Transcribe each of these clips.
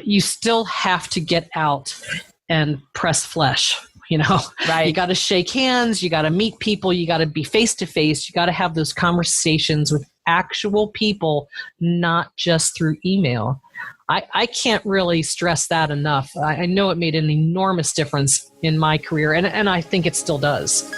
you still have to get out and press flesh. You know, right. You got to shake hands, you got to meet people, you got to be face to face, you got to have those conversations with actual people, not just through email. I can't really stress that enough. I know it made an enormous difference in my career, and I think it still does.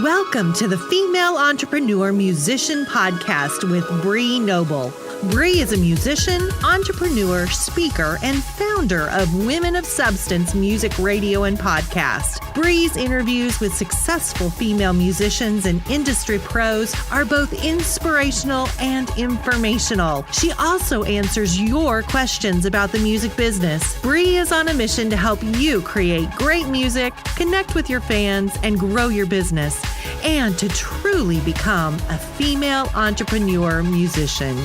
Welcome to the Female Entrepreneur Musician Podcast with Bree Noble. Bree is a musician, entrepreneur, speaker, and founder of Women of Substance Music Radio and Podcast. Bree's interviews with successful female musicians and industry pros are both inspirational and informational. She also answers your questions about the music business. Bree is on a mission to help you create great music, connect with your fans, and grow your business, and to truly become a female entrepreneur musician.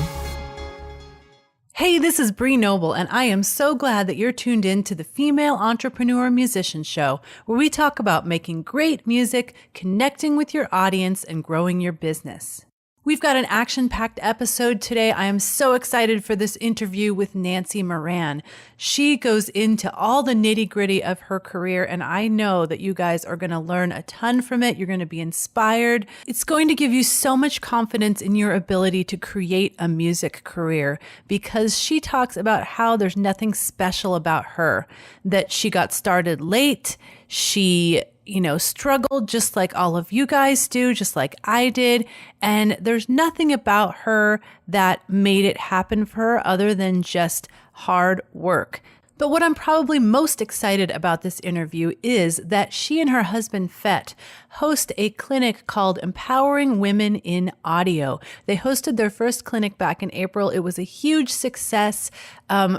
Hey, this is Bree Noble, and I am so glad that you're tuned in to the Female Entrepreneur Musician Show, where we talk about making great music, connecting with your audience, and growing your business. We've got an action-packed episode today. I am so excited for this interview with Nancy Moran. She goes into all the nitty-gritty of her career, and I know that you guys are going to learn a ton from it. You're going to be inspired. It's going to give you so much confidence in your ability to create a music career, because she talks about how there's nothing special about her, that she got started late. She struggled just like all of you guys do, just like I did. And there's nothing about her that made it happen for her other than just hard work. But what I'm probably most excited about this interview is that she and her husband, Fet, host a clinic called Empowering Women in Audio. They hosted their first clinic back in April. It was a huge success.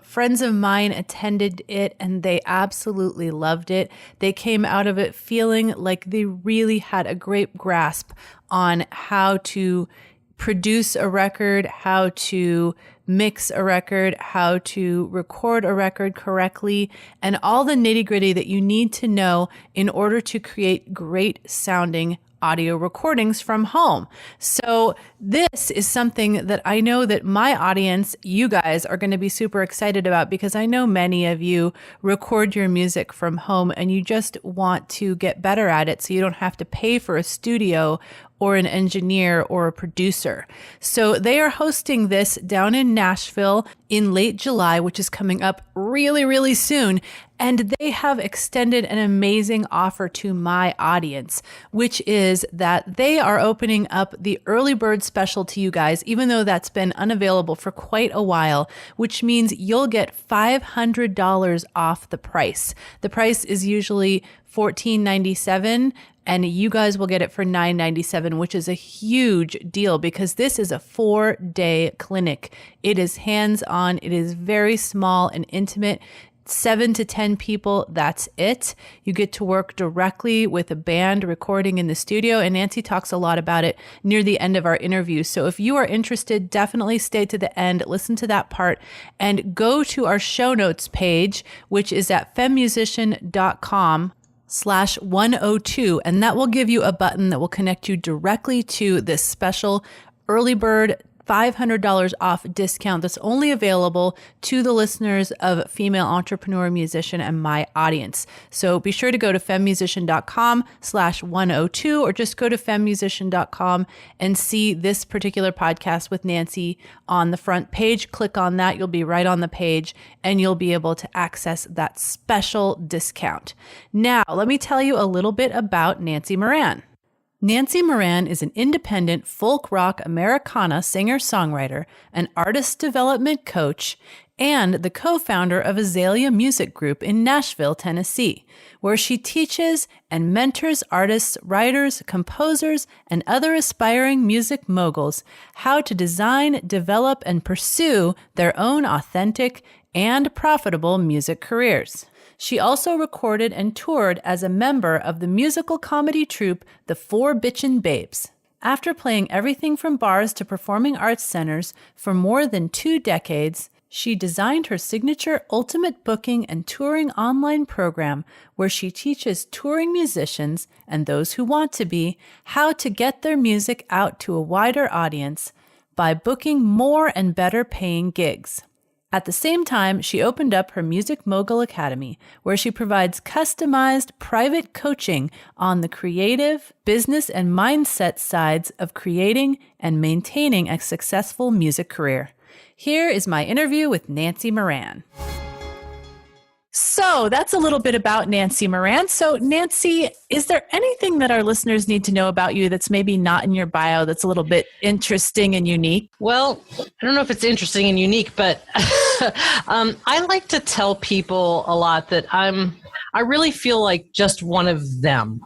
Friends of mine attended it and they absolutely loved it. They came out of it feeling like they really had a great grasp on how to produce a record, how to mix a record, how to record a record correctly, and all the nitty-gritty that you need to know in order to create great sounding audio recordings from home. So this is something that I know that my audience, you guys, are going to be super excited about, because I know many of you record your music from home and you just want to get better at it so you don't have to pay for a studio or an engineer or a producer. So they are hosting this down in Nashville in late July, which is coming up really, really soon. And they have extended an amazing offer to my audience, which is that they are opening up the early bird special to you guys, even though that's been unavailable for quite a while, which means you'll get $500 off the price. The price is usually $14.97. And you guys will get it for $9.97, which is a huge deal because this is a 4-day clinic. It is hands-on. It is very small and intimate. 7 to 10 people, that's it. You get to work directly with a band recording in the studio, and Nancy talks a lot about it near the end of our interview. So if you are interested, definitely stay to the end, listen to that part, and go to our show notes page, which is at femmusician.com/102, and that will give you a button that will connect you directly to this special early bird $500 off discount that's only available to the listeners of Female Entrepreneur Musician and my audience. So be sure to go to femmusician.com/102 or just go to femmusician.com and see this particular podcast with Nancy on the front page. Click on that. You'll be right on the page and you'll be able to access that special discount. Now, let me tell you a little bit about Nancy Moran. Nancy Moran is an independent folk rock Americana singer-songwriter, an artist development coach, and the co-founder of Azalea Music Group in Nashville, Tennessee, where she teaches and mentors artists, writers, composers, and other aspiring music moguls how to design, develop, and pursue their own authentic and profitable music careers. She also recorded and toured as a member of the musical comedy troupe The Four Bitchin' Babes. After playing everything from bars to performing arts centers for more than 2 decades, she designed her signature ultimate booking and touring online program where she teaches touring musicians and those who want to be how to get their music out to a wider audience, by booking more and better paying gigs. At the same time, she opened up her Music Mogul Academy, where she provides customized private coaching on the creative, business, and mindset sides of creating and maintaining a successful music career. Here is my interview with Nancy Moran. So that's a little bit about Nancy Moran. So Nancy, is there anything that our listeners need to know about you that's maybe not in your bio that's a little bit interesting and unique? Well, I don't know if it's interesting and unique, but I like to tell people a lot that I really feel like just one of them.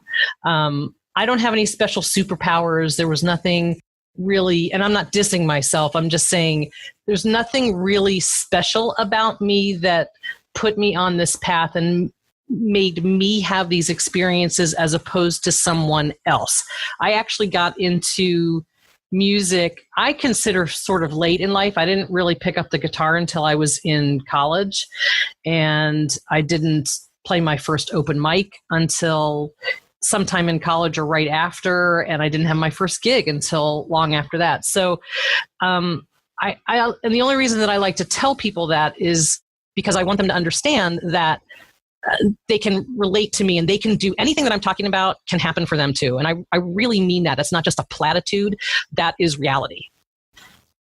I don't have any special superpowers. There was nothing really, and I'm not dissing myself. I'm just saying there's nothing really special about me that put me on this path and made me have these experiences as opposed to someone else. I actually got into music, I consider sort of late in life. I didn't really pick up the guitar until I was in college, and I didn't play my first open mic until sometime in college or right after, and I didn't have my first gig until long after that. So and the only reason that I like to tell people that is because I want them to understand that they can relate to me and they can do anything that I'm talking about can happen for them too. And I really mean that. It's not just a platitude. That is reality.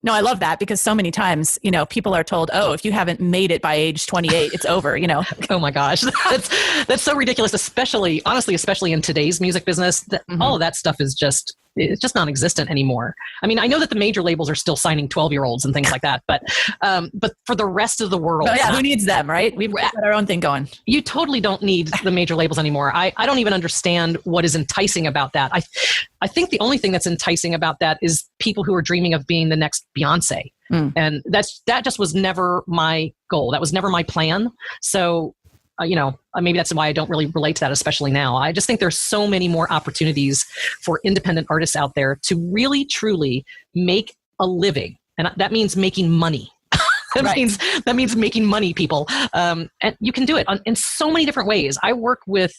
No, I love that because so many times, people are told, oh, if you haven't made it by age 28, it's over, Oh my gosh. That's so ridiculous, especially in today's music business. All of that stuff is it's just non-existent anymore. I mean, I know that the major labels are still signing 12-year-olds and things like that, but for the rest of the world. Oh, yeah, who needs them, right? We've got our own thing going. You totally don't need the major labels anymore. I don't even understand what is enticing about that. I think the only thing that's enticing about that is people who are dreaming of being the next Beyonce. And that just was never my goal. That was never my plan. So maybe that's why I don't really relate to that, especially now. I just think there's so many more opportunities for independent artists out there to really, truly make a living. And that means making money. That means making money, people. And you can do it in so many different ways. I work with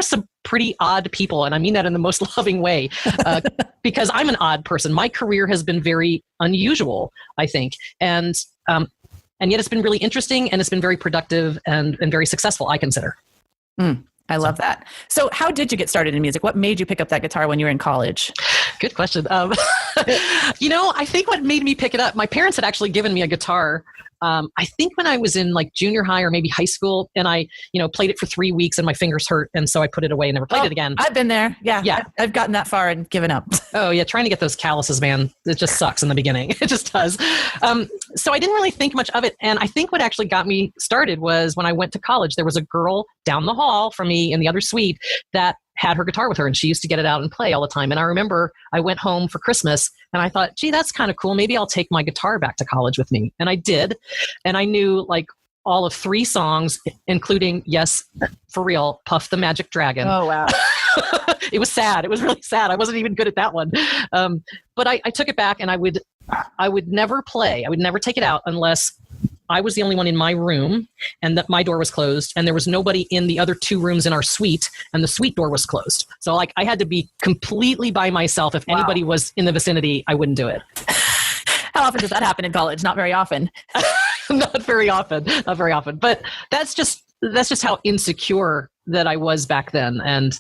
some pretty odd people, and I mean that in the most loving way, because I'm an odd person. My career has been very unusual, I think. And yet it's been really interesting, and it's been very productive and very successful, I consider. I love that. So how did you get started in music? What made you pick up that guitar when you were in college? Good question. I think what made me pick it up, my parents had actually given me a guitar, I think when I was in like junior high or maybe high school, and I, played it for 3 weeks and my fingers hurt. And so I put it away and never played it again. I've been there. Yeah. I've gotten that far and given up. Oh yeah. Trying to get those calluses, man. It just sucks in the beginning. It just does. So I didn't really think much of it. And I think what actually got me started was when I went to college, there was a girl down the hall from me in the other suite that had her guitar with her, and she used to get it out and play all the time. And I remember I went home for Christmas and I thought, gee, that's kind of cool. Maybe I'll take my guitar back to college with me. And I did. And I knew like all of 3 songs, including, yes, for real, Puff the Magic Dragon. Oh, wow. It was sad. It was really sad. I wasn't even good at that one. But I took it back, and I would never play. I would never take it out unless I was the only one in my room and that my door was closed, and there was nobody in the other 2 rooms in our suite, and the suite door was closed. So like I had to be completely by myself. If anybody was in the vicinity, I wouldn't do it. How often does that happen in college? Not very often. Not very often. Not very often. But that's just how insecure that I was back then. And,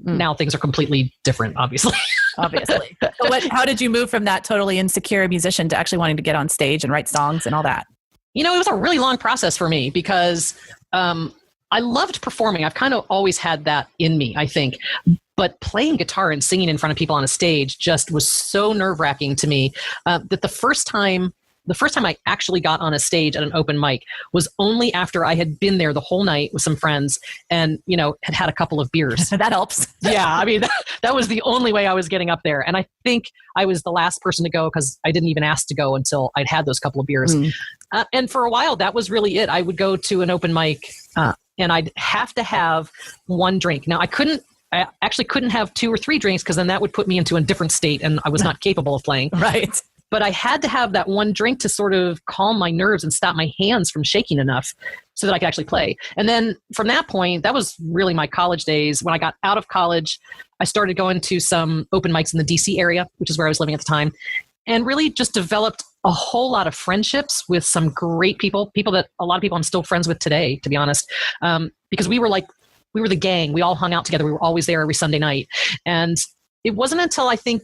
now things are completely different, obviously. Obviously. So how did you move from that totally insecure musician to actually wanting to get on stage and write songs and all that? It was a really long process for me because I loved performing. I've kind of always had that in me, I think. But playing guitar and singing in front of people on a stage just was so nerve-wracking to me that the first time I actually got on a stage at an open mic was only after I had been there the whole night with some friends and, had a couple of beers. That helps. Yeah. I mean, that was the only way I was getting up there. And I think I was the last person to go because I didn't even ask to go until I'd had those couple of beers. And for a while, that was really it. I would go to an open mic and I'd have to have 1 drink. Now, I actually couldn't have 2 or 3 drinks because then that would put me into a different state and I was not capable of playing. Right. But I had to have that 1 drink to sort of calm my nerves and stop my hands from shaking enough so that I could actually play. And then from that point, that was really my college days. When I got out of college, I started going to some open mics in the DC area, which is where I was living at the time. and really just developed a whole lot of friendships with some great people that a lot of people I'm still friends with today, to be honest, because we were the gang. We all hung out together. We were always there every Sunday night. And it wasn't until I think,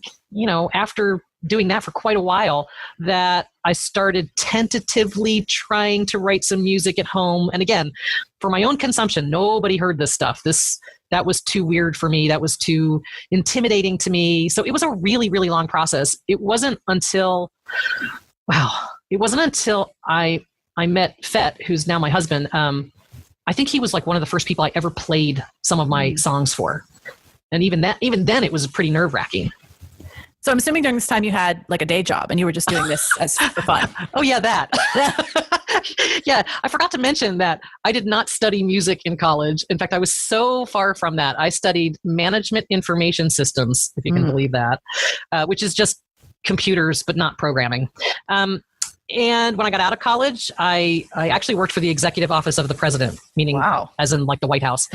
after doing that for quite a while that I started tentatively trying to write some music at home. And again, for my own consumption, nobody heard this stuff. That was too weird for me. That was too intimidating to me. So it was a really, really long process. It wasn't until I met Fett, who's now my husband. I think he was like one of the first people I ever played some of my songs for. And even then it was pretty nerve-wracking. So I'm assuming during this time you had like a day job and you were just doing this as for fun. Oh yeah, that. Yeah, I forgot to mention that I did not study music in college. In fact, I was so far from that. I studied management information systems, if you can believe that, which is just computers, but not programming. And when I got out of college, I actually worked for the executive office of the president, meaning as in like the White House,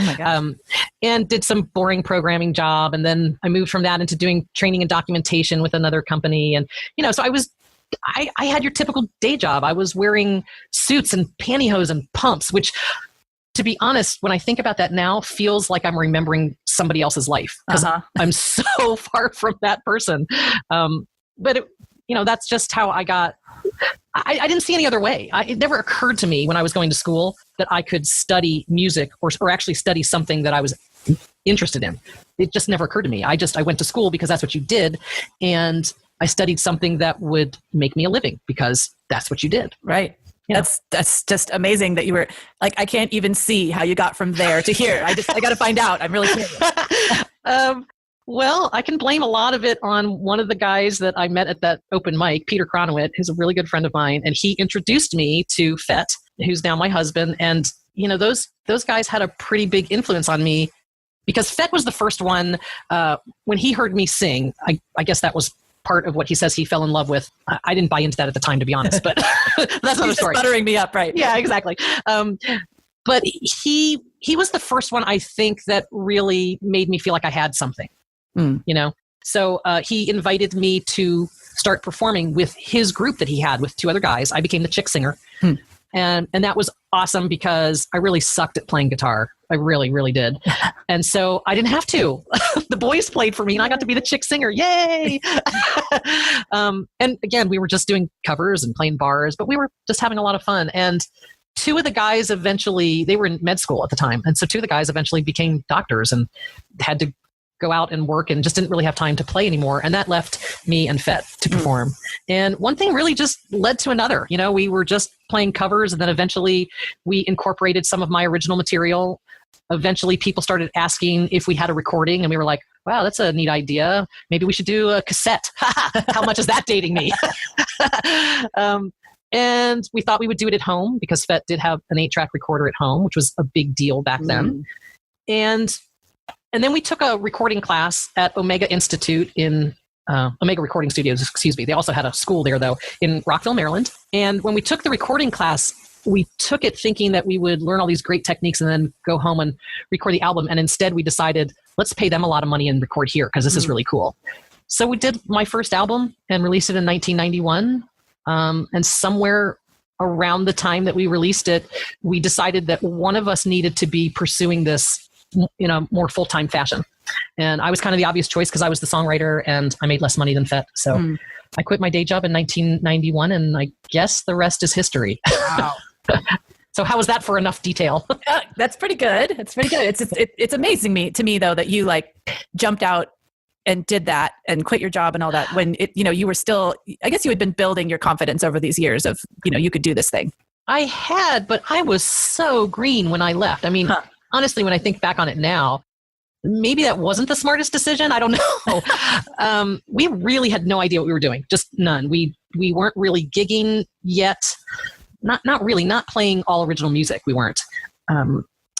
and did some boring programming job. And then I moved from that into doing training and documentation with another company. And, so I had your typical day job. I was wearing suits and pantyhose and pumps, which, to be honest, when I think about that now, feels like I'm remembering somebody else's life because I'm so far from that person. But that's just how I got. I didn't see any other way. It never occurred to me when I was going to school that I could study music or actually study something that I was interested in. It just never occurred to me. I went to school because that's what you did. And I studied something that would make me a living because that's what you did. Right. Yeah. That's just amazing that you were like, I can't even see how you got from there to here. I got to find out. I'm really curious. Well, I can blame a lot of it on one of the guys that I met at that open mic, Peter Cronowit, who's a really good friend of mine. And he introduced me to Fett, who's now my husband. And, those guys had a pretty big influence on me because Fett was the first one, when he heard me sing, I guess that was part of what he says he fell in love with. I didn't buy into that at the time, to be honest, but that's another story. Buttering me up, right? Yeah, exactly. But he was the first one, I think, that really made me feel like I had something. So he invited me to start performing with his group that he had with two other guys. I became the chick singer. And that was awesome because I really sucked at playing guitar. I really, really did. And so I didn't have to. The boys played for me and I got to be the chick singer. Yay! And again, we were just doing covers and playing bars, but we were just having a lot of fun. And two of the guys eventually, they were in med school at the time. And so two of the guys eventually became doctors and had to go out and work and just didn't really have time to play anymore. And that left me and Fett to perform. And one thing really just led to another. We were just playing covers and then eventually we incorporated some of my original material. Eventually people started asking if we had a recording and we were like, wow, that's a neat idea. Maybe we should do a cassette. How much is that dating me? And we thought we would do it at home because Fett did have an 8-track recorder at home, which was a big deal back then. And then we took a recording class at Omega Institute in Omega Recording Studios, excuse me. They also had a school there, though, in Rockville, Maryland. And when we took the recording class, we took it thinking that we would learn all these great techniques and then go home and record the album. And instead, we decided, let's pay them a lot of money and record here because this is really cool. So we did my first album and released it in 1991. And somewhere around the time that we released it, we decided that one of us needed to be pursuing this in a more full-time fashion. And I was kind of the obvious choice because I was the songwriter and I made less money than Fett. So I quit my day job in 1991 and I guess the rest is history. Wow. So how was that for enough detail? That's pretty good. It's pretty good. It's amazing to me though, that you like jumped out and did that and quit your job and all that when you were still, I guess you had been building your confidence over these years of, you could do this thing. I had, but I was so green when I left. I mean, honestly, when I think back on it now, maybe that wasn't the smartest decision. I don't know. We really had no idea what we were doing. Just none. We weren't really gigging yet. Not really. Not playing all original music. We weren't.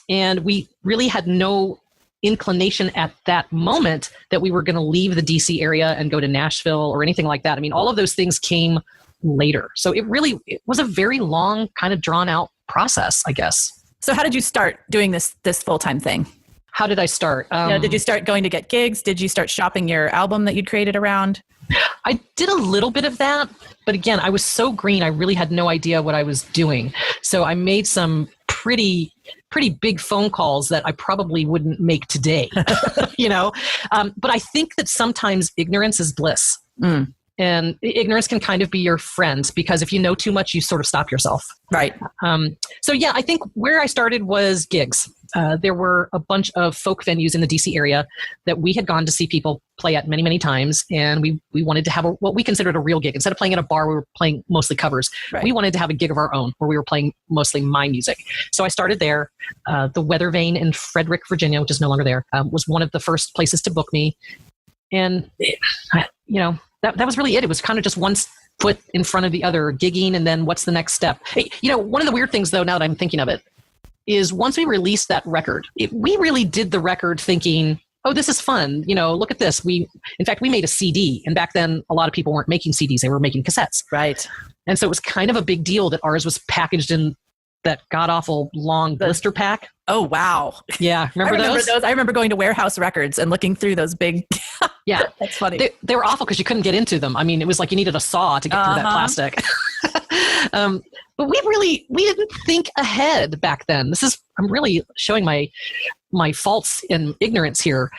And we really had no inclination at that moment that we were going to leave the DC area and go to Nashville or anything like that. I mean, all of those things came later. So it was a very long, kind of drawn out process, I guess. So how did you start doing this full-time thing? How did I start? Did you start going to get gigs? Did you start shopping your album that you'd created around? I did a little bit of that, but again, I was so green, I really had no idea what I was doing. So I made some pretty big phone calls that I probably wouldn't make today, But I think that sometimes ignorance is bliss. And ignorance can kind of be your friend, because if you know too much, you sort of stop yourself. Right. So yeah, I think where I started was gigs. There were a bunch of folk venues in the DC area that we had gone to see people play at many, many times. And we wanted to have what we considered a real gig. Instead of playing at a bar, we were playing mostly covers. Right. We wanted to have a gig of our own where we were playing mostly my music. So I started there. The Weather Vane in Frederick, Virginia, which is no longer there, was one of the first places to book me. And, that was really it. It was kind of just one foot in front of the other, gigging, and then what's the next step? One of the weird things, though, now that I'm thinking of it, is once we released that record, we really did the record thinking, oh, this is fun. Look at this. In fact, we made a CD. And back then, a lot of people weren't making CDs. They were making cassettes. Right. And so it was kind of a big deal that ours was packaged in that god-awful long blister pack. Oh, wow. Yeah. Remember those? I remember going to Warehouse Records and looking through those big... Yeah. That's funny. They were awful because you couldn't get into them. I mean, it was like you needed a saw to get through that plastic. But we didn't think ahead back then. I'm really showing my faults and ignorance here.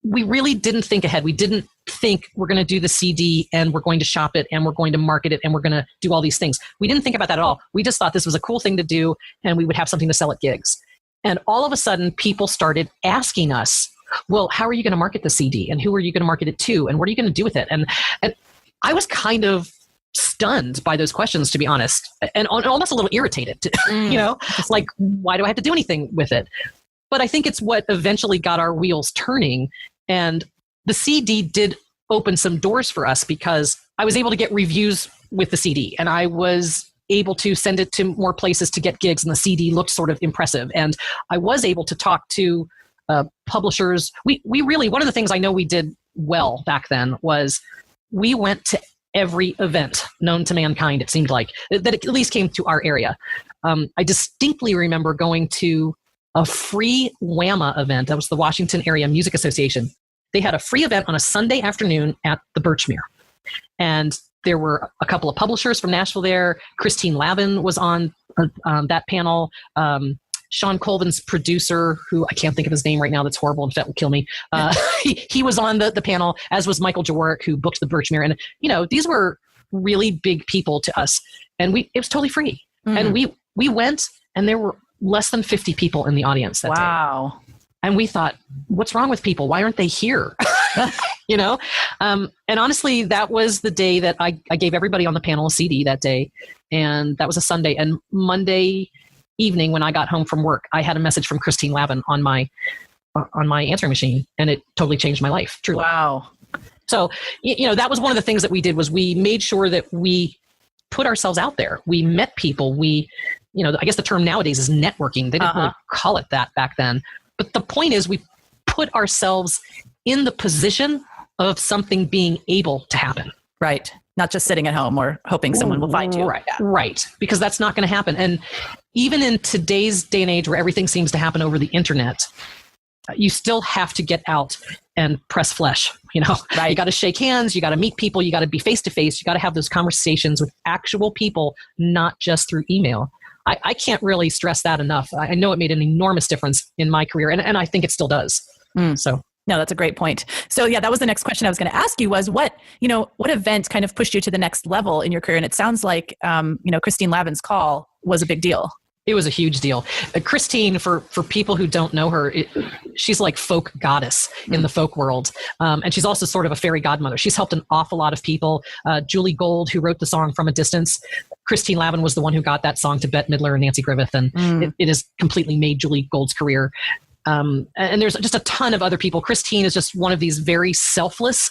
We really didn't think ahead. We didn't think we're going to do the CD and we're going to shop it and we're going to market it and we're going to do all these things. We didn't think about that at all. We just thought this was a cool thing to do and we would have something to sell at gigs. And all of a sudden, people started asking us, well, how are you going to market the CD? And who are you going to market it to? And what are you going to do with it? And I was kind of stunned by those questions, to be honest, and almost a little irritated, like, why do I have to do anything with it? But I think it's what eventually got our wheels turning. And the CD did open some doors for us because I was able to get reviews with the CD and I was able to send it to more places to get gigs, and the CD looked sort of impressive. And I was able to talk to publishers. We really, one of the things I know we did well back then was we went to every event known to mankind, it seemed like, that at least came to our area. I distinctly remember going to a free WAMA event. That was the Washington Area Music Association. They had a free event on a Sunday afternoon at the Birchmere. And there were a couple of publishers from Nashville there. Christine Lavin was on that panel. Sean Colvin's producer, who I can't think of his name right now, that's horrible and that will kill me. He was on the panel, as was Michael Jaworek, who booked the Birchmere. And, these were really big people to us. And it was totally free. Mm-hmm. And we went, and there were less than 50 people in the audience that day. Wow. And we thought, what's wrong with people? Why aren't they here? And honestly, that was the day that I gave everybody on the panel a CD that day. And that was a Sunday. And Monday evening when I got home from work, I had a message from Christine Lavin on my answering machine, and it totally changed my life, truly. Wow. So, that was one of the things that we did was we made sure that we put ourselves out there. We met people. I guess the term nowadays is networking. They didn't really call it that back then. But the point is we put ourselves in the position of something being able to happen. Right. Not just sitting at home or hoping someone will find you. Right. Yeah. Right. Because that's not going to happen. And even in today's day and age where everything seems to happen over the internet, you still have to get out and press flesh. Right. You got to shake hands. You got to meet people. You got to be face to face. You got to have those conversations with actual people, not just through email. I can't really stress that enough. I know it made an enormous difference in my career, and I think it still does. So. No, that's a great point. So yeah, that was the next question I was going to ask you was what event kind of pushed you to the next level in your career? And it sounds like, Christine Lavin's call was a big deal. It was a huge deal. Christine, for people who don't know her, she's like folk goddess in the folk world. And she's also sort of a fairy godmother. She's helped an awful lot of people. Julie Gold, who wrote the song From a Distance. Christine Lavin was the one who got that song to Bette Midler and Nancy Griffith. And it has completely made Julie Gold's career. And there's just a ton of other people. Christine is just one of these very selfless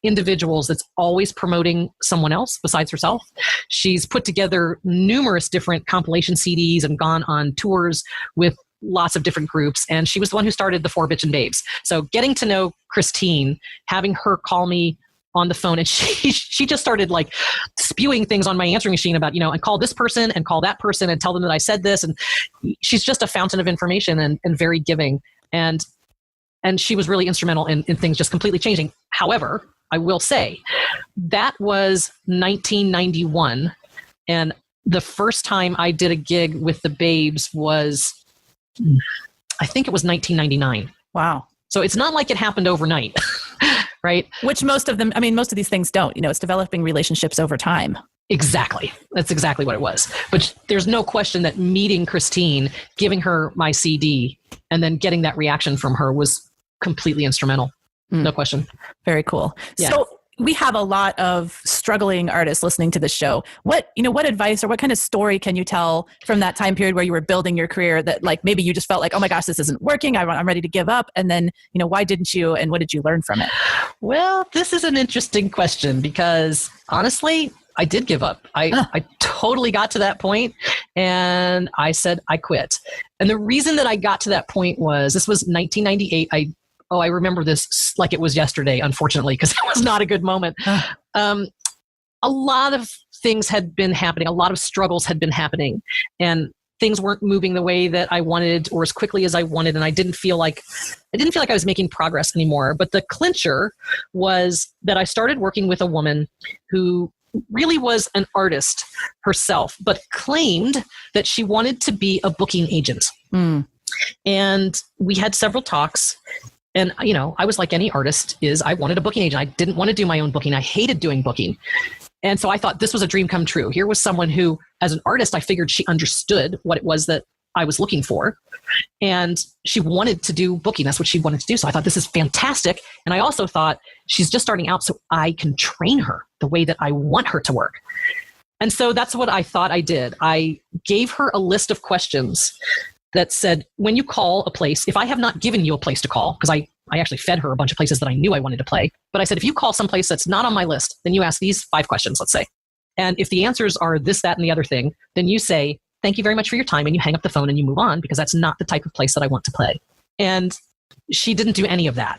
individuals that's always promoting someone else besides herself. She's put together numerous different compilation CDs and gone on tours with lots of different groups. And she was the one who started the Four Bitchin' Babes. So getting to know Christine, having her call me on the phone, and she just started like spewing things on my answering machine about, and call this person and call that person and tell them that I said this. And she's just a fountain of information and very giving. And she was really instrumental in things just completely changing. However, I will say that was 1991. And the first time I did a gig with the Babes was, I think it was 1999. Wow. So it's not like it happened overnight, right? Which most of these things don't. It's developing relationships over time. Exactly. That's exactly what it was. But there's no question that meeting Christine, giving her my CD, and then getting that reaction from her was completely instrumental. No question. Very cool. Yeah. So we have a lot of struggling artists listening to the show. What advice or what kind of story can you tell from that time period where you were building your career that like maybe you just felt like, oh my gosh, this isn't working. I'm ready to give up. And then, why didn't you, and what did you learn from it? Well, this is an interesting question because honestly, I did give up. I totally got to that point and I said, I quit. And the reason that I got to that point was, this was 1998. I remember this like it was yesterday, unfortunately, because it was not a good moment. A lot of things had been happening. A lot of struggles had been happening and things weren't moving the way that I wanted or as quickly as I wanted. And I didn't feel like I was making progress anymore. But the clincher was that I started working with a woman who really was an artist herself, but claimed that she wanted to be a booking agent. And we had several talks. And, I was like any artist is, I wanted a booking agent. I didn't want to do my own booking. I hated doing booking. And so I thought this was a dream come true. Here was someone who, as an artist, I figured she understood what it was that I was looking for. And she wanted to do booking. That's what she wanted to do. So I thought this is fantastic. And I also thought she's just starting out, so I can train her the way that I want her to work. And so that's what I thought I did. I gave her a list of questions that said, when you call a place, if I have not given you a place to call, because I actually fed her a bunch of places that I knew I wanted to play, but I said, if you call someplace that's not on my list, then you ask these 5 questions, let's say. And if the answers are this, that, and the other thing, then you say, thank you very much for your time, and you hang up the phone and you move on, because that's not the type of place that I want to play. And she didn't do any of that.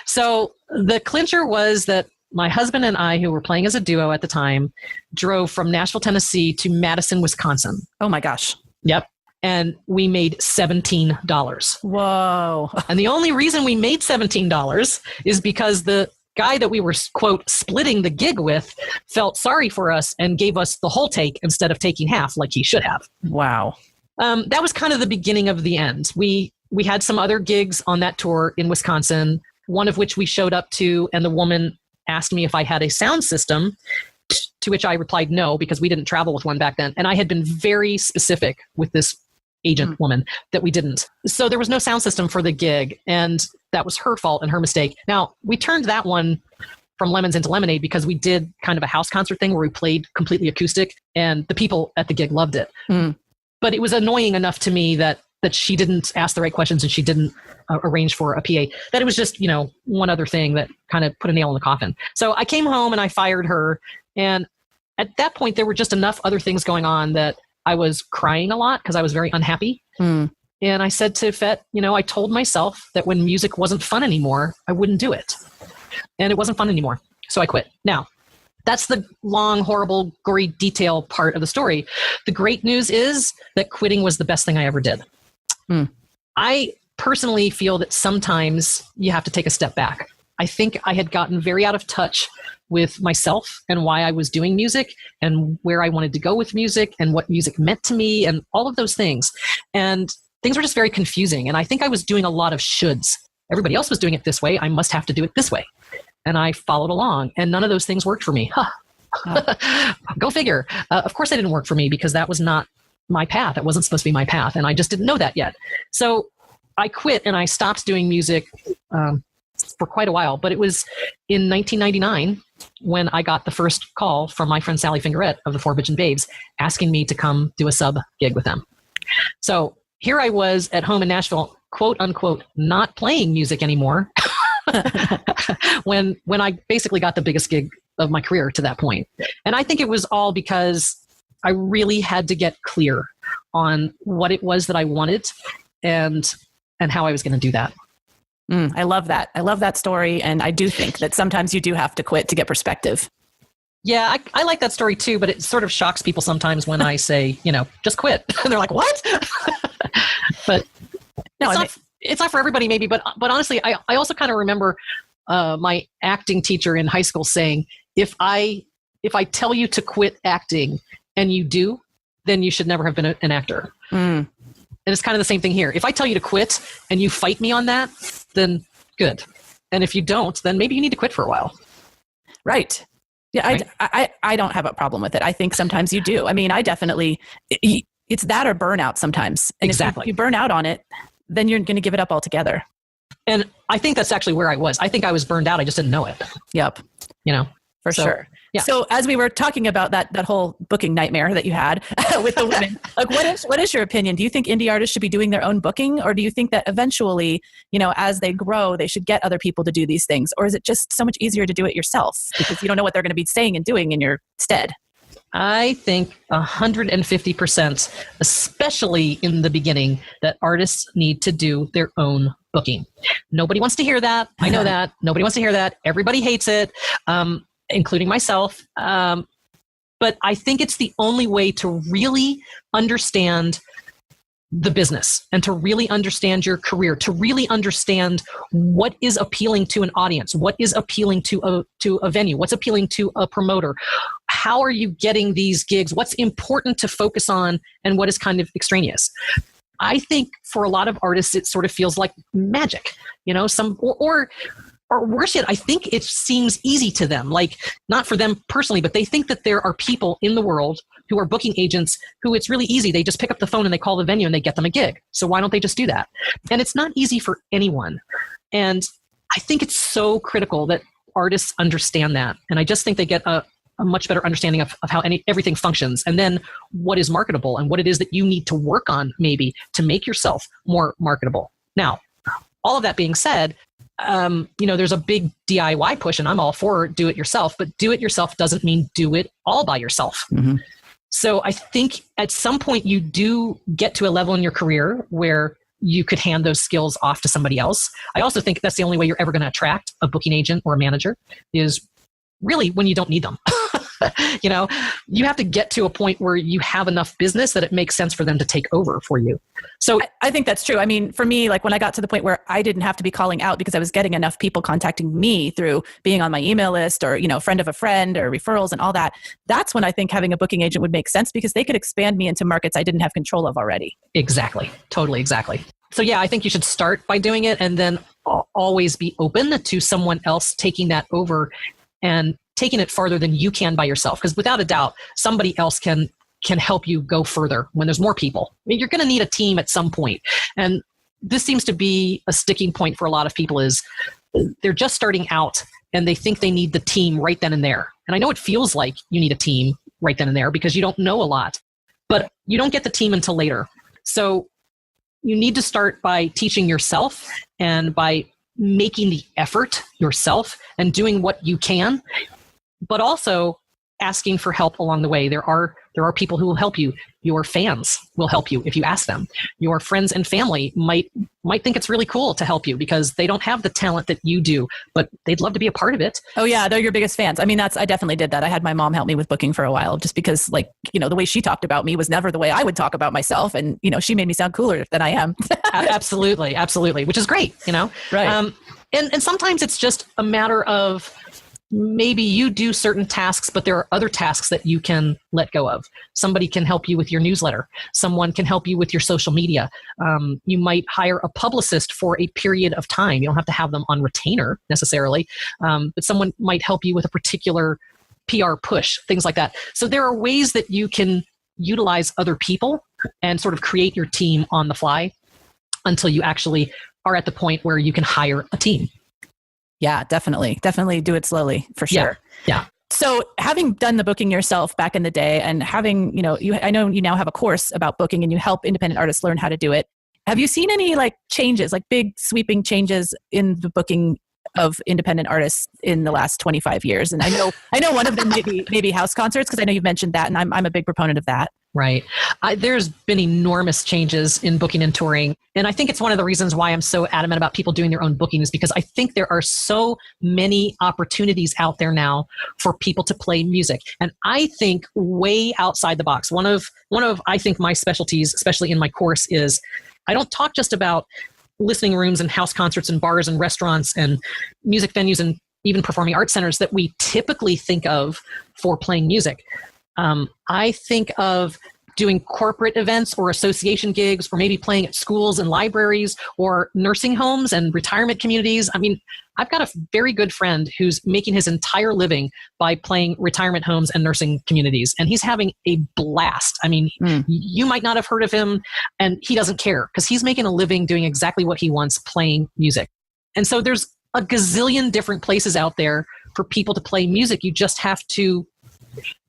So the clincher was that my husband and I, who were playing as a duo at the time, drove from Nashville, Tennessee to Madison, Wisconsin. Oh my gosh. Yep. And we made $17. Whoa. And the only reason we made $17 is because the guy that we were, quote, splitting the gig with felt sorry for us and gave us the whole take instead of taking half like he should have. Wow. That was kind of the beginning of the end. We had some other gigs on that tour in Wisconsin, one of which we showed up to, and the woman asked me if I had a sound system, to which I replied no, because we didn't travel with one back then. And I had been very specific with this agent woman that we didn't. So there was no sound system for the gig, and that was her fault and her mistake. Now, we turned that one from lemons into lemonade because we did kind of a house concert thing where we played completely acoustic, and the people at the gig loved it. But it was annoying enough to me that she didn't ask the right questions and she didn't arrange for a PA, that it was just, one other thing that kind of put a nail in the coffin. So I came home and I fired her. And at that point, there were just enough other things going on that I was crying a lot because I was very unhappy. And I said to FET, I told myself that when music wasn't fun anymore, I wouldn't do it. And it wasn't fun anymore. So I quit. Now, that's the long, horrible, gory detail part of the story. The great news is that quitting was the best thing I ever did. I personally feel that sometimes you have to take a step back. I think I had gotten very out of touch with myself and why I was doing music and where I wanted to go with music and what music meant to me and all of those things. And things were just very confusing. And I think I was doing a lot of shoulds. Everybody else was doing it this way. I must have to do it this way. And I followed along, and none of those things worked for me. Go figure. Of course, they didn't work for me because that was not my path. It wasn't supposed to be my path. And I just didn't know that yet. So I quit and I stopped doing music for quite a while. But it was in 1999 when I got the first call from my friend Sally Fingerette of the Four Bitchin' Babes asking me to come do a sub gig with them. So here I was at home in Nashville, quote unquote, not playing music anymore when I basically got the biggest gig of my career to that point. And I think it was all because I really had to get clear on what it was that I wanted and how I was going to do that. I love that. I love that story. And I do think that sometimes you do have to quit to get perspective. Yeah, I like that story too, but it sort of shocks people sometimes when I say, just quit. And they're like, what? But no, it's not for everybody maybe. But honestly, I also kind of remember my acting teacher in high school saying, if I tell you to quit acting and you do, then you should never have been an actor. And it's kind of the same thing here. If I tell you to quit and you fight me on that, then good. And if you don't, then maybe you need to quit for a while. Right. Yeah, right? I don't have a problem with it. I think sometimes you do. I mean, I definitely, it's that or burnout sometimes. And exactly. If you burn out on it, then you're going to give it up altogether. And I think that's actually where I was. I think I was burned out. I just didn't know it. Yep. For sure. Yeah. So as we were talking about that whole booking nightmare that you had with the women, like what is your opinion? Do you think indie artists should be doing their own booking, or do you think that eventually, as they grow, they should get other people to do these things? Or is it just so much easier to do it yourself because you don't know what they're going to be saying and doing in your stead? I think 150%, especially in the beginning, that artists need to do their own booking. Nobody wants to hear that. I know that. Nobody wants to hear that. Everybody hates it. Including myself. But I think it's the only way to really understand the business and to really understand your career, to really understand what is appealing to an audience, what is appealing to a venue, what's appealing to a promoter. How are you getting these gigs? What's important to focus on and what is kind of extraneous? I think for a lot of artists, it sort of feels like magic, or worse yet, I think it seems easy to them, like not for them personally, but they think that there are people in the world who are booking agents who it's really easy. They just pick up the phone and they call the venue and they get them a gig. So why don't they just do that? And it's not easy for anyone. And I think it's so critical that artists understand that. And I just think they get a much better understanding of how everything functions, and then what is marketable and what it is that you need to work on maybe to make yourself more marketable. Now, all of that being said, there's a big DIY push, and I'm all for do it yourself, but do it yourself doesn't mean do it all by yourself. Mm-hmm. So I think at some point you do get to a level in your career where you could hand those skills off to somebody else. I also think that's the only way you're ever going to attract a booking agent or a manager is really when you don't need them. You have to get to a point where you have enough business that it makes sense for them to take over for you. So I think that's true. I mean, for me, like when I got to the point where I didn't have to be calling out because I was getting enough people contacting me through being on my email list or, friend of a friend or referrals and all that, that's when I think having a booking agent would make sense because they could expand me into markets I didn't have control of already. Exactly. Totally. Exactly. So yeah, I think you should start by doing it and then always be open to someone else taking that over and taking it farther than you can by yourself. Because without a doubt, somebody else can help you go further when there's more people. I mean, you're going to need a team at some point. And this seems to be a sticking point for a lot of people is they're just starting out and they think they need the team right then and there. And I know it feels like you need a team right then and there because you don't know a lot, but you don't get the team until later. So you need to start by teaching yourself and by making the effort yourself and doing what you can, but also asking for help along the way. There are people who will help you. Your fans will help you if you ask them. Your friends and family might think it's really cool to help you because they don't have the talent that you do, but they'd love to be a part of it. Oh yeah, they're your biggest fans. I mean, I definitely did that. I had my mom help me with booking for a while just because the way she talked about me was never the way I would talk about myself. And, she made me sound cooler than I am. Absolutely. Absolutely. Which is great, Right. And sometimes it's just a matter of maybe you do certain tasks, but there are other tasks that you can let go of. Somebody can help you with your newsletter. Someone can help you with your social media. You might hire a publicist for a period of time. You don't have to have them on retainer necessarily, but someone might help you with a particular PR push, things like that. So there are ways that you can utilize other people and sort of create your team on the fly until you actually are at the point where you can hire a team. Yeah, definitely. Definitely do it slowly for sure. Yeah. So having done the booking yourself back in the day and having, I know you now have a course about booking and you help independent artists learn how to do it. Have you seen any changes, big sweeping changes in the booking of independent artists in the last 25 years? And I know one of them maybe house concerts, because I know you've mentioned that and I'm a big proponent of that. Right. There's been enormous changes in booking and touring. And I think it's one of the reasons why I'm so adamant about people doing their own booking is because I think there are so many opportunities out there now for people to play music. And I think way outside the box, one of I think my specialties, especially in my course, is I don't talk just about listening rooms and house concerts and bars and restaurants and music venues and even performing arts centers that we typically think of for playing music. I think of doing corporate events or association gigs, or maybe playing at schools and libraries or nursing homes and retirement communities. I mean, I've got a very good friend who's making his entire living by playing retirement homes and nursing communities, and he's having a blast. I mean, you might not have heard of him, and he doesn't care because he's making a living doing exactly what he wants, playing music. And so there's a gazillion different places out there for people to play music. You just have to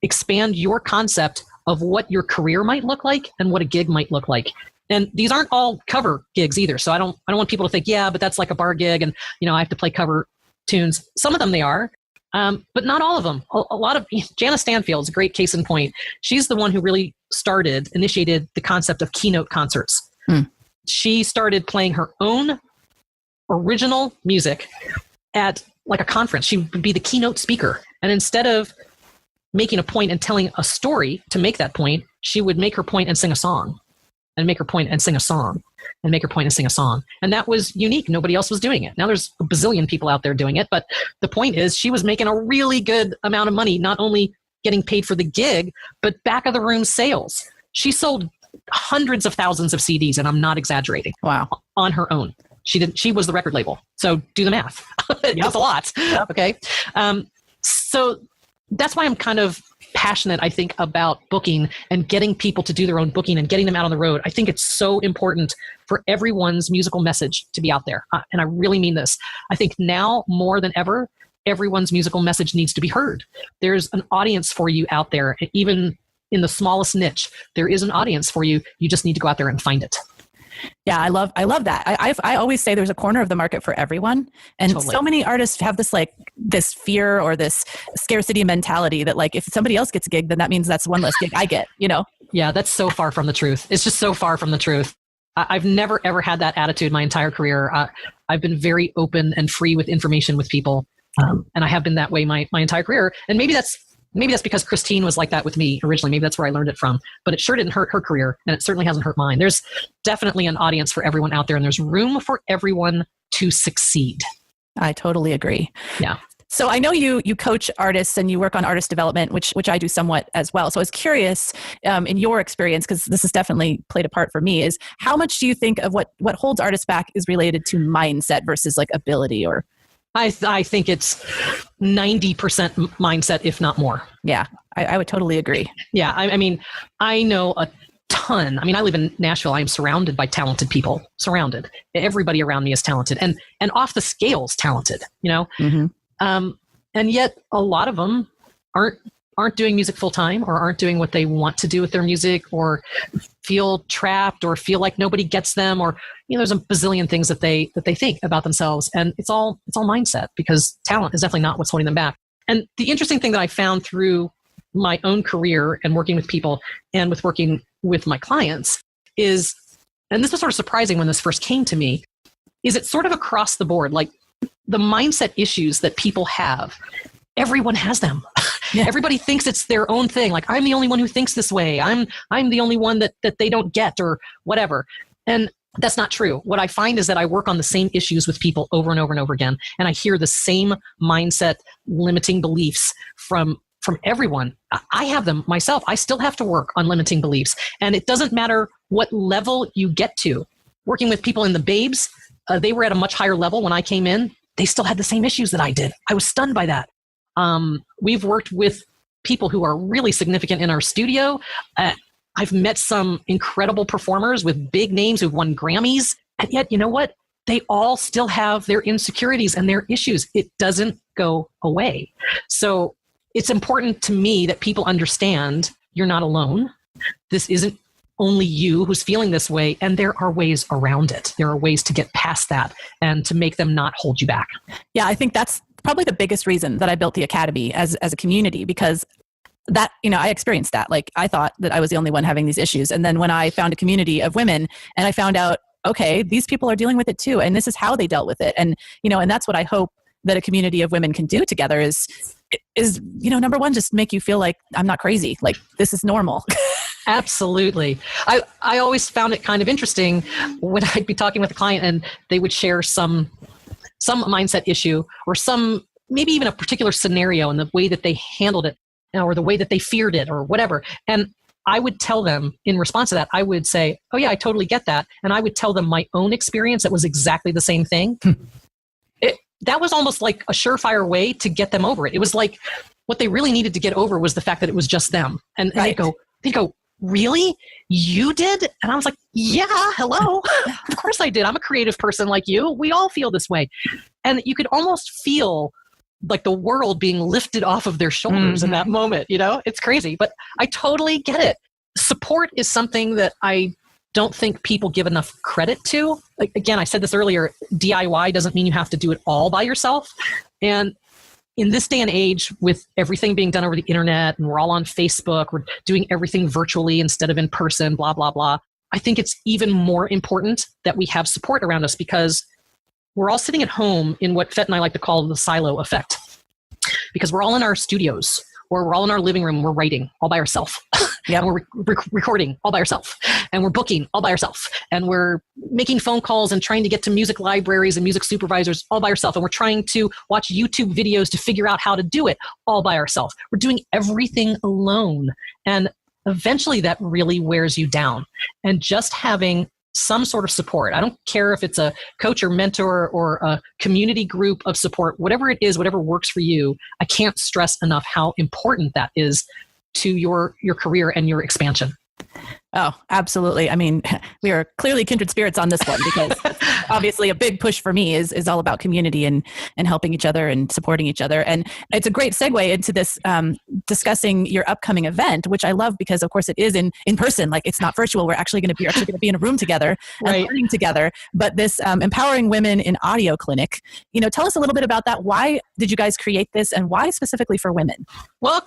expand your concept of what your career might look like and what a gig might look like. And these aren't all cover gigs either. So I don't want people to think, yeah, but that's like a bar gig and, I have to play cover tunes. Some of them they are, but not all of them. A lot of Jana Stanfield's a great case in point. She's the one who really initiated the concept of keynote concerts. She started playing her own original music at like a conference. She would be the keynote speaker. And instead of making a point and telling a story to make that point, she would make her point and sing a song, and make her point and sing a song, and make her point and sing a song. And that was unique. Nobody else was doing it. Now there's a bazillion people out there doing it, but the point is she was making a really good amount of money, not only getting paid for the gig, but back of the room sales. She sold hundreds of thousands of CDs, and I'm not exaggerating. Wow. On her own. She was the record label. So do the math. That's a lot. Yep. Okay. So that's why I'm kind of passionate, I think, about booking and getting people to do their own booking and getting them out on the road. I think it's so important for everyone's musical message to be out there. And I really mean this. I think now more than ever, everyone's musical message needs to be heard. There's an audience for you out there. Even in the smallest niche, there is an audience for you. You just need to go out there and find it. Yeah, I love that. I always say there's a corner of the market for everyone. And totally. So many artists have this fear or this scarcity mentality that if somebody else gets a gig, then that means that's one less gig I get, Yeah, that's so far from the truth. It's just so far from the truth. I've never, ever had that attitude my entire career. I've been very open and free with information with people. And I have been that way my entire career. And maybe that's because Christine was like that with me originally. Maybe that's where I learned it from. But it sure didn't hurt her career, and it certainly hasn't hurt mine. There's definitely an audience for everyone out there, and there's room for everyone to succeed. I totally agree. Yeah. So I know you coach artists and you work on artist development, which I do somewhat as well. So I was curious, in your experience, because this has definitely played a part for me, is how much do you think of what holds artists back is related to mindset versus ability or... I think it's 90% mindset, if not more. Yeah, I would totally agree. Yeah, I mean, I know a ton. I mean, I live in Nashville. I am surrounded by talented people. Surrounded. Everybody around me is talented and off the scales talented, Mm-hmm. And yet a lot of them aren't doing music full time or aren't doing what they want to do with their music or feel trapped or feel like nobody gets them or, there's a bazillion things that they think about themselves. And it's all mindset because talent is definitely not what's holding them back. And the interesting thing that I found through my own career and working with people and with working with my clients is, and this was sort of surprising when this first came to me, is it's sort of across the board, the mindset issues that people have. Everyone has them. Yeah. Everybody thinks it's their own thing. I'm the only one who thinks this way. I'm the only one that they don't get or whatever. And that's not true. What I find is that I work on the same issues with people over and over and over again. And I hear the same mindset limiting beliefs from everyone. I have them myself. I still have to work on limiting beliefs. And it doesn't matter what level you get to. Working with people in the Babes, they were at a much higher level when I came in. They still had the same issues that I did. I was stunned by that. We've worked with people who are really significant in our studio. I've met some incredible performers with big names who've won Grammys. And yet, you know what? They all still have their insecurities and their issues. It doesn't go away. So it's important to me that people understand you're not alone. This isn't only you who's feeling this way. And there are ways around it. There are ways to get past that and to make them not hold you back. Yeah, I think that's probably the biggest reason that I built the Academy as a community, because that, I experienced that. I thought that I was the only one having these issues. And then when I found a community of women and I found out, okay, these people are dealing with it too. And this is how they dealt with it. And, and that's what I hope that a community of women can do together is, number one, just make you feel like I'm not crazy. This is normal. Absolutely. I always found it kind of interesting when I'd be talking with a client and they would share some mindset issue or maybe even a particular scenario and the way that they handled it, or the way that they feared it or whatever. And I would tell them in response to that, I would say, oh yeah, I totally get that. And I would tell them my own experience that was exactly the same thing. That was almost like a surefire way to get them over it. It was like what they really needed to get over was the fact that it was just them. And right. They'd go, really? You did? And I was like, yeah, hello. Of course I did. I'm a creative person like you. We all feel this way. And you could almost feel like the world being lifted off of their shoulders in that moment. It's crazy, but I totally get it. Support is something that I don't think people give enough credit to. Like, again, I said this earlier, DIY doesn't mean you have to do it all by yourself. And in this day and age, with everything being done over the internet and we're all on Facebook, we're doing everything virtually instead of in person, blah, blah, blah. I think it's even more important that we have support around us because we're all sitting at home in what Fet and I like to call the silo effect. Because we're all in our studios or we're all in our living room, we're writing all by ourselves. Yeah, we're recording all by ourselves, and we're booking all by ourselves, and we're making phone calls and trying to get to music libraries and music supervisors all by ourselves, and we're trying to watch YouTube videos to figure out how to do it all by ourselves. We're doing everything alone, and eventually that really wears you down. And just having some sort of support, I don't care if it's a coach or mentor or a community group of support, whatever it is, whatever works for you, I can't stress enough how important that is to your career and your expansion. Oh, absolutely. I mean, we are clearly kindred spirits on this one because obviously a big push for me is all about community and helping each other and supporting each other. And it's a great segue into this discussing your upcoming event, which I love because of course it is in person. Like it's not virtual. We're actually going to be in a room together and learning together. But this Empowering Women in Audio Clinic, tell us a little bit about that. Why did you guys create this and why specifically for women? Well,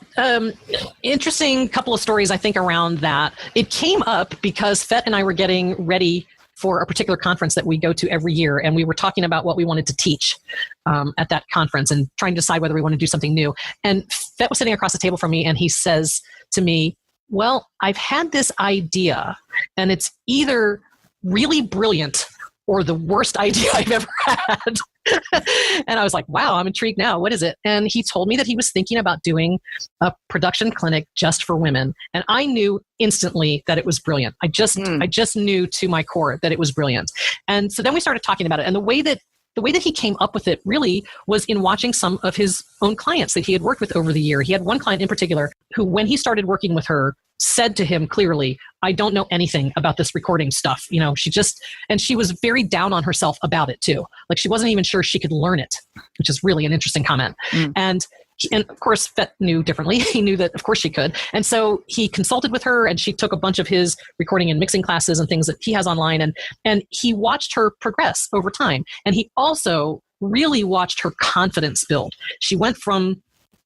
interesting couple of stories I think around that. It came up because Fet and I were getting ready for a particular conference that we go to every year, and we were talking about what we wanted to teach at that conference and trying to decide whether we want to do something new. And Fet was sitting across the table from me, and he says to me, well, I've had this idea, and it's either really brilliant or the worst idea I've ever had. And I was like, wow, I'm intrigued now. What is it? And he told me that he was thinking about doing a production clinic just for women. And I knew instantly that it was brilliant. I just knew to my core that it was brilliant. And so then we started talking about it. And the way that he came up with it really was in watching some of his own clients that he had worked with over the year. He had one client in particular who, when he started working with her, said to him clearly, I don't know anything about this recording stuff. She was very down on herself about it too. Like she wasn't even sure she could learn it, which is really an interesting comment. And of course, Fet knew differently. He knew that of course she could. And so he consulted with her and she took a bunch of his recording and mixing classes and things that he has online. And he watched her progress over time. And he also really watched her confidence build. She went from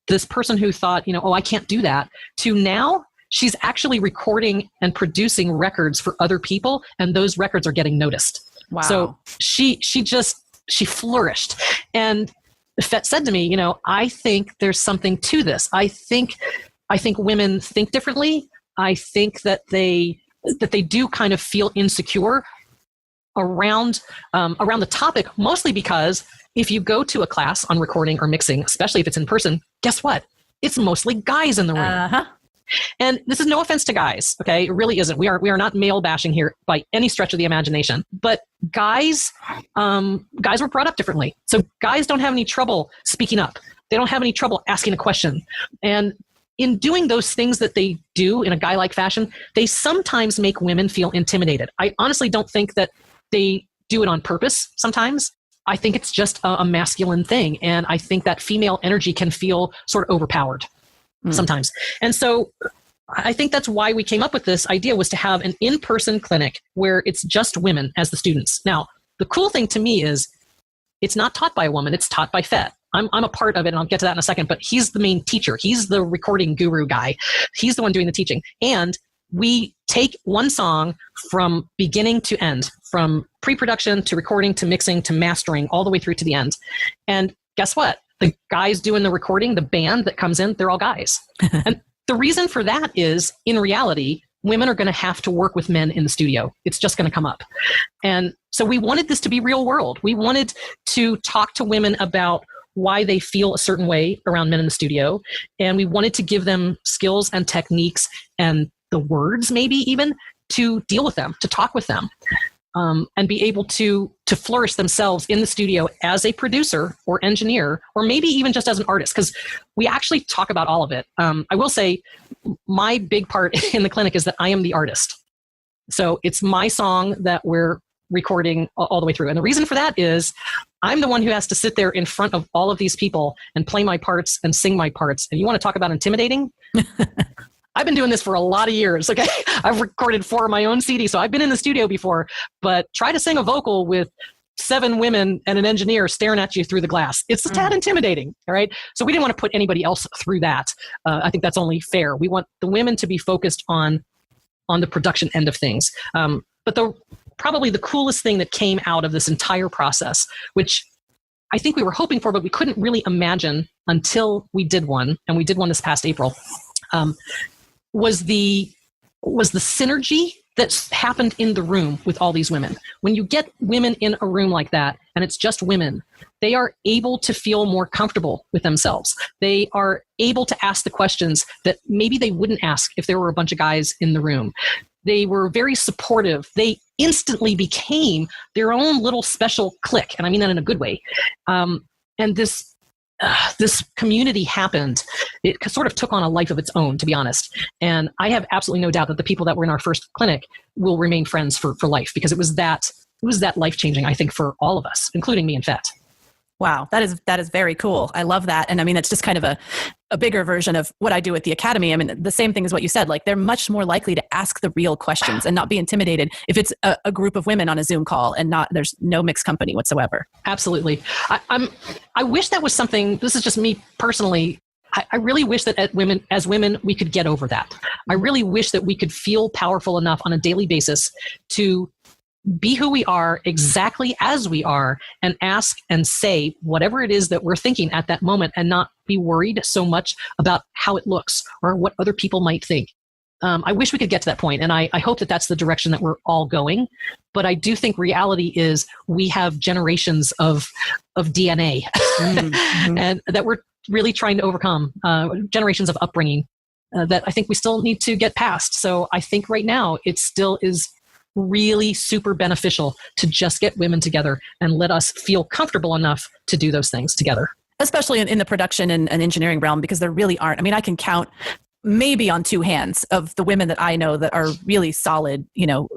this person who thought, oh, I can't do that, to now she's actually recording and producing records for other people, and those records are getting noticed. Wow. So she flourished. And Fet said to me, I think there's something to this. I think women think differently. I think that they do kind of feel insecure around the topic, mostly because if you go to a class on recording or mixing, especially if it's in person, guess what? It's mostly guys in the room. Uh-huh. And this is no offense to guys, okay? It really isn't. We are not male bashing here by any stretch of the imagination. But guys were brought up differently. So guys don't have any trouble speaking up. They don't have any trouble asking a question. And in doing those things that they do in a guy-like fashion, they sometimes make women feel intimidated. I honestly don't think that they do it on purpose sometimes. I think it's just a masculine thing. And I think that female energy can feel sort of overpowered sometimes. And so I think that's why we came up with this idea, was to have an in-person clinic where it's just women as the students. Now, the cool thing to me is it's not taught by a woman, it's taught by Fet. I'm a part of it, and I'll get to that in a second, but he's the main teacher. He's the recording guru guy. He's the one doing the teaching. And we take one song from beginning to end, from pre-production to recording to mixing to mastering, all the way through to the end. And guess what? The guys doing the recording, the band that comes in, they're all guys. And the reason for that is, in reality, women are going to have to work with men in the studio. It's just going to come up. And so we wanted this to be real world. We wanted to talk to women about why they feel a certain way around men in the studio. And we wanted to give them skills and techniques and the words, maybe even, to deal with them, to talk with them, and be able to flourish themselves in the studio as a producer or engineer, or maybe even just as an artist, because we actually talk about all of it. I will say my big part in the clinic is that I am the artist. So it's my song that we're recording all the way through. And the reason for that is I'm the one who has to sit there in front of all of these people and play my parts and sing my parts. And you want to talk about intimidating? I've been doing this for a lot of years. Okay, I've recorded 4 of my own CDs, so I've been in the studio before. But try to sing a vocal with 7 women and an engineer staring at you through the glass. It's a tad intimidating. All right, so we didn't want to put anybody else through that. I think that's only fair. We want the women to be focused on the production end of things. But probably the coolest thing that came out of this entire process, which I think we were hoping for, but we couldn't really imagine until we did one, and we did one this past April. Was the synergy that's happened in the room with all these women. When you get women in a room like that, and it's just women, they are able to feel more comfortable with themselves. They are able to ask the questions that maybe they wouldn't ask if there were a bunch of guys in the room. They were very supportive. They instantly became their own little special clique, and I mean that in a good way. And this community happened. It sort of took on a life of its own, to be honest. And I have absolutely no doubt that the people that were in our first clinic will remain friends for life, because it was that life-changing, I think, for all of us, including me and Fet. Wow, that is very cool. I love that. And I mean, it's just kind of a bigger version of what I do at the academy. I mean, the same thing as what you said, like they're much more likely to ask the real questions and not be intimidated if it's a group of women on a Zoom call and there's no mixed company whatsoever. Absolutely. I wish that was something, this is just me personally, I really wish that as women, we could get over that. I really wish that we could feel powerful enough on a daily basis to be who we are exactly as we are and ask and say whatever it is that we're thinking at that moment and not be worried so much about how it looks or what other people might think. I wish we could get to that point, and I hope that that's the direction that we're all going. But I do think reality is we have generations of DNA and that we're really trying to overcome, generations of upbringing that I think we still need to get past. So I think right now it still is really super beneficial to just get women together and let us feel comfortable enough to do those things together. Especially in the production and engineering realm, because there really aren't. I mean, I can count maybe on 2 hands of the women that I know that are really solid,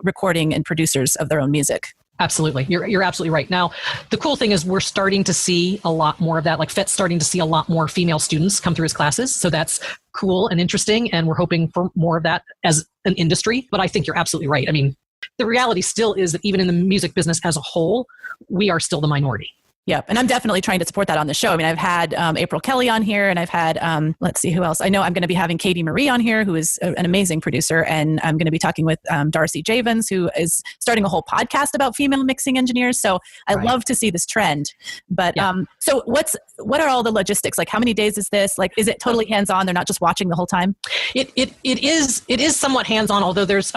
recording and producers of their own music. Absolutely. You're absolutely right. Now, the cool thing is we're starting to see a lot more of that. Like Fet's starting to see a lot more female students come through his classes. So that's cool and interesting. And we're hoping for more of that as an industry. But I think you're absolutely right. I mean, the reality still is that even in the music business as a whole, we are still the minority. Yeah. And I'm definitely trying to support that on the show. I mean, I've had April Kelly on here, and I've had, let's see who else. I know I'm going to be having Katie Marie on here, who is an amazing producer. And I'm going to be talking with Darcy Javins, who is starting a whole podcast about female mixing engineers. So I love to see this trend. But so what are all the logistics? Like, how many days is this? Like, is it totally hands-on? They're not just watching the whole time? It is somewhat hands-on, although there's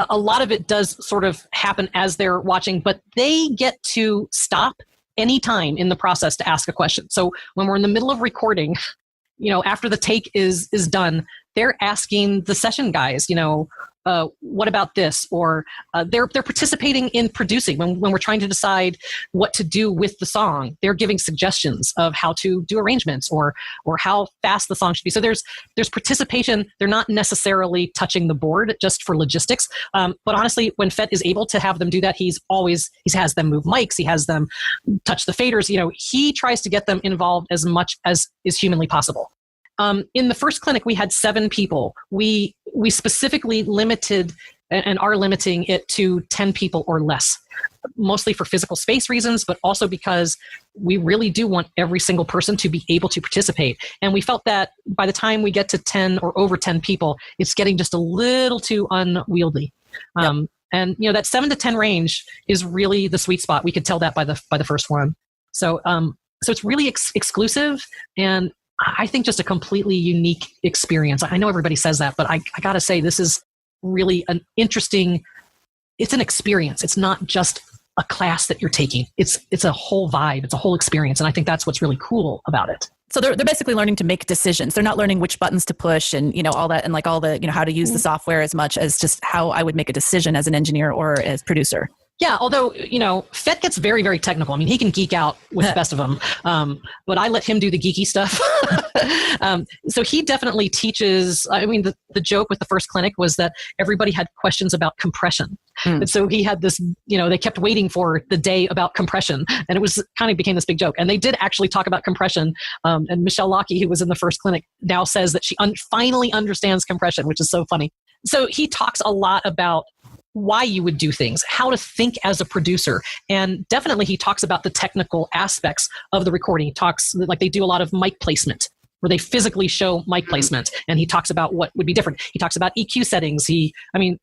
a lot of it does sort of happen as they're watching, but they get to stop any time in the process to ask a question. So when we're in the middle of recording, after the take is done, they're asking the session guys, what about this? Or they're participating in producing. When we're trying to decide what to do with the song, they're giving suggestions of how to do arrangements or how fast the song should be. So there's participation. They're not necessarily touching the board just for logistics. But honestly, when Fet is able to have them do that, he has them move mics. He has them touch the faders. He tries to get them involved as much as is humanly possible. In the first clinic, we had 7 people. We specifically limited and are limiting it to 10 people or less, mostly for physical space reasons, but also because we really do want every single person to be able to participate. And we felt that by the time we get to 10 or over 10 people, it's getting just a little too unwieldy. Yep. And that 7 to 10 range is really the sweet spot. We could tell that by the first one. So it's really exclusive, and I think just a completely unique experience. I know everybody says that, but I got to say, this is really an interesting, it's an experience. It's not just a class that you're taking. It's a whole vibe. It's a whole experience. And I think that's what's really cool about it. So they're basically learning to make decisions. They're not learning which buttons to push and, all that, and like all the, how to use the software as much as just how I would make a decision as an engineer or as producer. Yeah, although, Fet gets very, very technical. I mean, he can geek out with the best of them, but I let him do the geeky stuff. So he definitely teaches, the joke with the first clinic was that everybody had questions about compression. And so he had this, they kept waiting for the day about compression, and it was kind of became this big joke. And they did actually talk about compression. And Michelle Lockie, who was in the first clinic, now says that she finally understands compression, which is so funny. So he talks a lot about why you would do things, how to think as a producer. And definitely he talks about the technical aspects of the recording. He talks, like they do a lot of mic placement, where they physically show mic placement. And he talks about what would be different. He talks about EQ settings.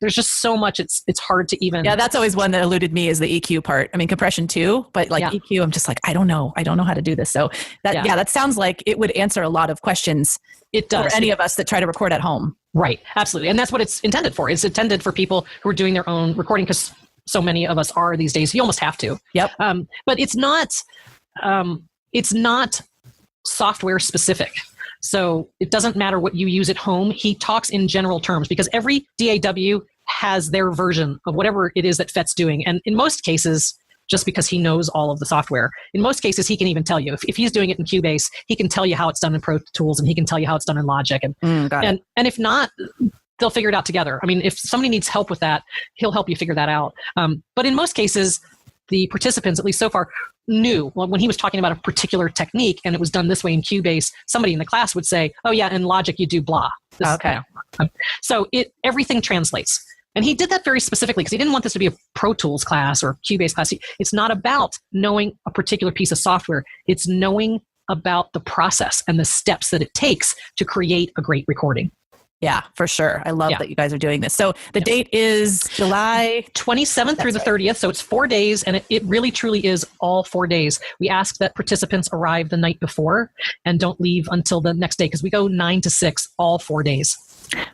There's just so much, it's hard to even. Yeah, that's always one that eluded me is the EQ part. Compression too, but EQ, I'm just like, I don't know how to do this. So that sounds like it would answer a lot of questions. It does. For any of us that try to record at home. Right, absolutely. And that's what it's intended for. It's intended for people who are doing their own recording, because so many of us are these days. You almost have to. Yep. But it's not software specific. So it doesn't matter what you use at home. He talks in general terms, because every DAW has their version of whatever it is that FET's doing. And in most cases, just because he knows all of the software, in most cases, he can even tell you. If he's doing it in Cubase, he can tell you how it's done in Pro Tools, and he can tell you how it's done in Logic. And if not, they'll figure it out together. If somebody needs help with that, he'll help you figure that out. But in most cases, the participants, at least so far, knew. Well, when he was talking about a particular technique and it was done this way in Cubase, somebody in the class would say, "Oh yeah, in Logic you do blah." Okay. So everything translates. And he did that very specifically because he didn't want this to be a Pro Tools class or Cubase class. It's not about knowing a particular piece of software. It's knowing about the process and the steps that it takes to create a great recording. Yeah, for sure. I love that you guys are doing this. So the date is July 27th through the 30th. So it's 4 days, and it really truly is all 4 days. We ask that participants arrive the night before and don't leave until the next day, because we go 9 to 6 all 4 days.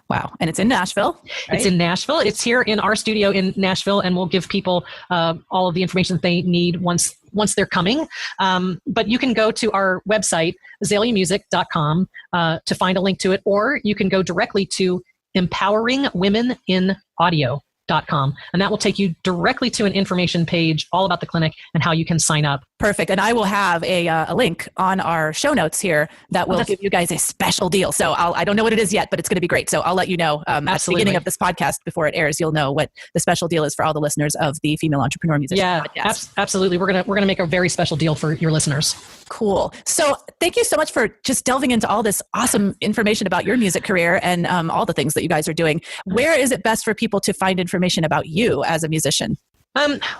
Wow. And it's in Nashville, right? It's in Nashville. It's here in our studio in Nashville, and we'll give people all of the information that they need once they're coming. But you can go to our website, azaleamusic.com, to find a link to it, or you can go directly to empoweringwomeninaudio.com, and that will take you directly to an information page all about the clinic and how you can sign up. Perfect. And I will have a link on our show notes here that will give you guys a special deal. So I don't know what it is yet, but it's going to be great. So I'll let you know at the beginning of this podcast before it airs. You'll know what the special deal is for all the listeners of the Female Entrepreneur Musician podcast. Absolutely. We're gonna make a very special deal for your listeners. Cool. So thank you so much for just delving into all this awesome information about your music career and all the things that you guys are doing. Where is it best for people to find information about you as a musician?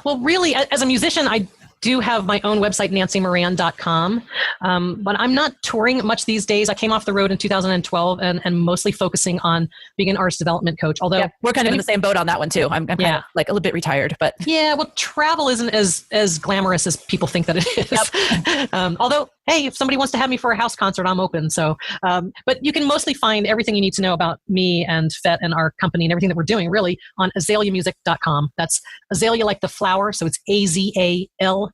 Well, really, as a musician, I do have my own website, nancymoran.com, but I'm not touring much these days. I came off the road in 2012 and mostly focusing on being an artist development coach. Although we're kind of in the same boat on that one too. I'm kind of like a little bit retired, but well, travel isn't as glamorous as people think that it is. Yep. Although, hey, if somebody wants to have me for a house concert, I'm open. So, but you can mostly find everything you need to know about me and FET and our company and everything that we're doing really on azaleamusic.com. That's Azalea like the flower. So it's AZALEA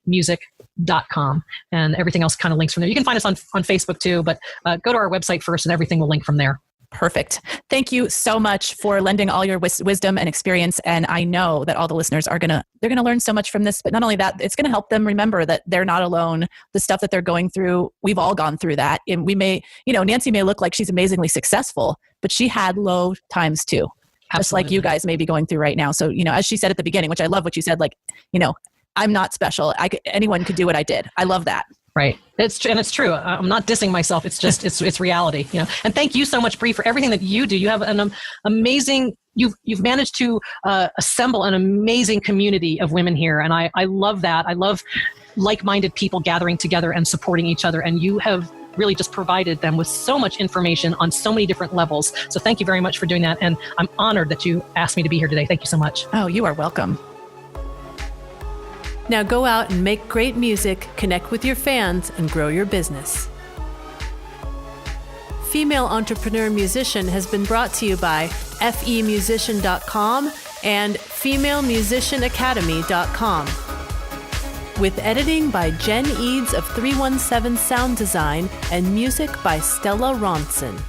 music.com, and everything else kind of links from there. You can find us on Facebook too, but go to our website first and everything will link from there. Perfect. Thank you so much for lending all your wisdom and experience. And I know that all the listeners they're going to learn so much from this, but not only that, it's going to help them remember that they're not alone. The stuff that they're going through, we've all gone through that. And we may, Nancy may look like she's amazingly successful, but she had low times too. Absolutely. Just like you guys may be going through right now. So, as she said at the beginning, which I love what you said, I'm not special. Anyone could do what I did. I love that. Right. It's true. I'm not dissing myself. It's just, it's reality, and thank you so much, Bree, for everything that you do. You have an amazing, you've managed to assemble an amazing community of women here. And I love that. I love like-minded people gathering together and supporting each other. And you have really just provided them with so much information on so many different levels. So thank you very much for doing that. And I'm honored that you asked me to be here today. Thank you so much. Oh, you are welcome. Now go out and make great music, connect with your fans, and grow your business. Female Entrepreneur Musician has been brought to you by FEMusician.com and FemaleMusicianAcademy.com. With editing by Jen Eads of 317 Sound Design and music by Stella Ronson.